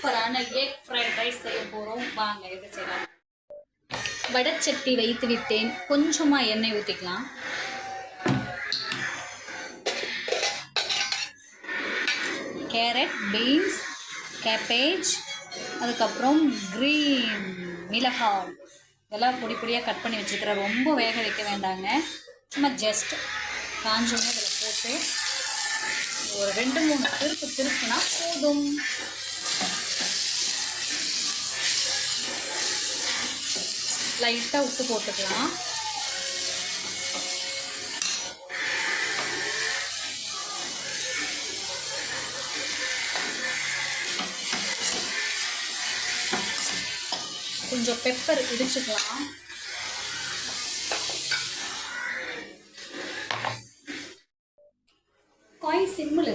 சூப்பரான egg fried rice செய்ய போகிறோம். வாங்க எப்படி செய்யலாம். வடச்சட்டி வைத்து விட்டேன். கொஞ்சமாக எண்ணெய் ஊற்றிக்கலாம். கேரட், பீன்ஸ், கேபேஜ், அதுக்கப்புறம் க்ரீன் மிளகாய் இதெல்லாம் பொடி பொடியாக கட் பண்ணி வச்சுக்கிறேன். ரொம்ப வேக வைக்க வேண்டாங்க, சும்மா ஜஸ்ட் காஞ்சோன்னு இதில் போட்டு ஒரு 2-3 திருப்புனா போதும். லைட்டாக உப்பு போட்டுக்கலாம். கொஞ்சம் பெப்பர் இடிச்சுக்கலாம். காய் சிம்மில்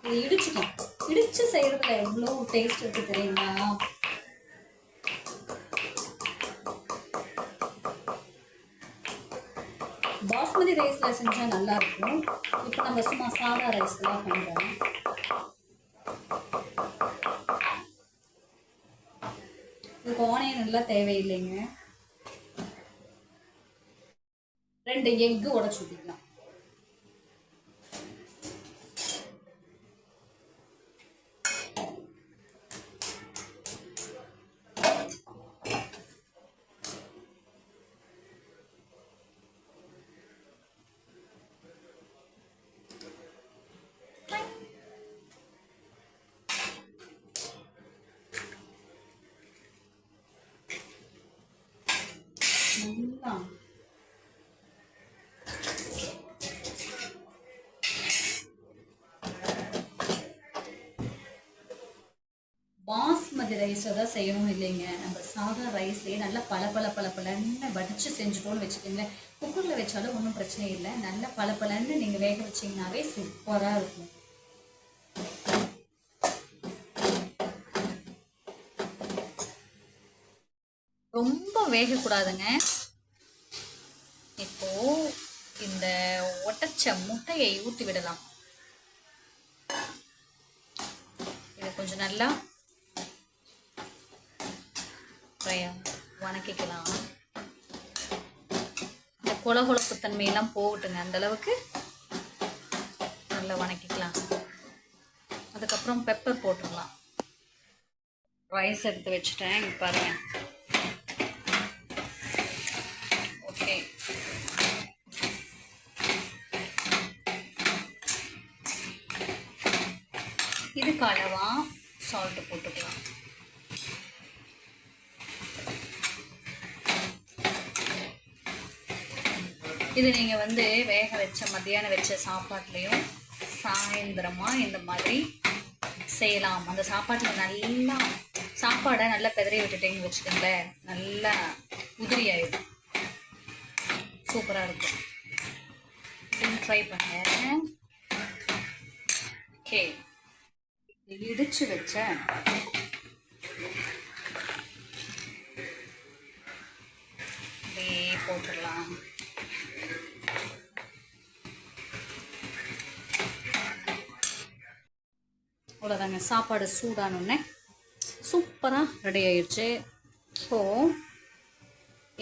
இது இடிச்சுக்கலாம். இடிச்சு செய்யறதுல எவ்வளோ டேஸ்ட் இருக்கு தெரியுங்களா? பாஸ்மதி ரைஸில் செஞ்சால் நல்லாயிருக்கும். இப்போ நம்ம சும்மா சாதா ரைஸ்லாம் பண்ணுறோம். இதுக்கு ஆனியன் எல்லாம் தேவையில்லைங்க. 2 எக்கு உடச்சு ஊற்றிக்கலாம். பாஸ்மதி ரைஸை தான் செய்யணும் இல்லைங்க. நம்ம சாதா ரைஸ்லேயே நல்லா பலன்னு வடித்து செஞ்சுட்டோன்னு வச்சுக்கோங்களேன். குக்கரில் வச்சாலும் ஒன்றும் பிரச்சனை இல்லை. நல்லா பலன்னு நீங்கள் வேக வச்சிங்கனாவே சூப்பராக இருக்கும். ரொம்ப வேகக்கூடாதுங்க. இப்போ இந்த ஒட்டச்ச முட்டையை ஊற்றி விடலாம். இதை கொஞ்சம் நல்லா வணக்கிக்கலாம். இந்த கொலகொலப்பு தன்மையெல்லாம் போகட்டுங்க. அந்த அளவுக்கு நல்லா வணக்கிக்கலாம். அதுக்கப்புறம் பெப்பர் போட்டுடலாம். ரைஸ் எடுத்து வச்சுட்டேன். இங்கே பாருங்க. ஓகே, இதுக்கு அளவா சால்ட்டு போட்டுக்கலாம். இது நீங்கள் வந்து வேக வச்ச மத்தியானம் வச்ச சாப்பாட்லேயும் சாயந்தரமாக இந்த மாதிரி செய்யலாம். அந்த சாப்பாட்டில் நல்லா சாப்பாடை நல்லா பெதறி விட்டுட்டேன்னு வச்சுக்கோங்களேன், நல்லா உதிரி ஆகிடும். சூப்பராக இருக்கும். ட்ரை பண்ணுங்க. ஓகே, இடிச்சு வச்ச போட்டுடலாம். அவ்வளோதாங்க. சாப்பாடு சூடானோடனே சூப்பராக ரெடி ஆயிடுச்சு. ஸோ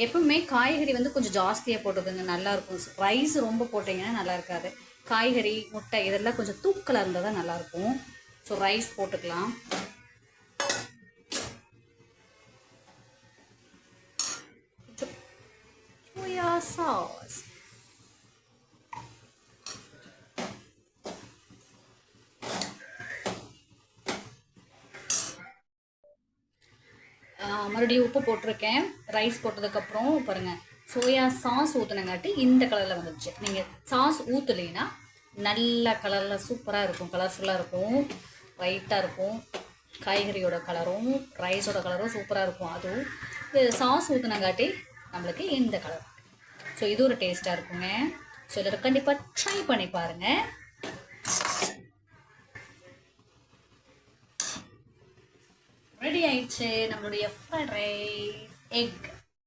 எப்பவுமே காய்கறி வந்து கொஞ்சம் ஜாஸ்தியாக போட்டுக்கோங்க, நல்லாயிருக்கும். ரைஸ் ரொம்ப போட்டிங்கன்னா நல்லா இருக்காது. காய்கறி, முட்டை இதெல்லாம் கொஞ்சம் தூக்கலாக இருந்தால் தான் நல்லாயிருக்கும். ஸோ ரைஸ் போட்டுக்கலாம். சோயா சாஸ், மறுபடியும் உப்பு போட்டிருக்கேன். ரைஸ் போட்டதுக்கப்புறம் பாருங்கள், சோயா சாஸ் ஊற்றினங்காட்டி இந்த கலரில் வந்துடுச்சு. நீங்கள் சாஸ் ஊற்றலைன்னா நல்ல கலரில் சூப்பராக இருக்கும், கலர்ஃபுல்லாக இருக்கும், ஒயிட்டாக இருக்கும். காய்கறியோட கலரும் ரைஸோட கலரும் சூப்பராக இருக்கும். அதுவும் இது சாஸ் ஊற்றினங்காட்டி நம்மளுக்கு இந்த கலர். ஸோ இது ஒரு டேஸ்ட்டாக இருக்குங்க. ஸோ இதில் கண்டிப்பாக ட்ரை பண்ணி பாருங்கள். ரெடி ஆயிடுச்சு நம்மளுடைய ஃப்ரைட் ரைஸ் எக்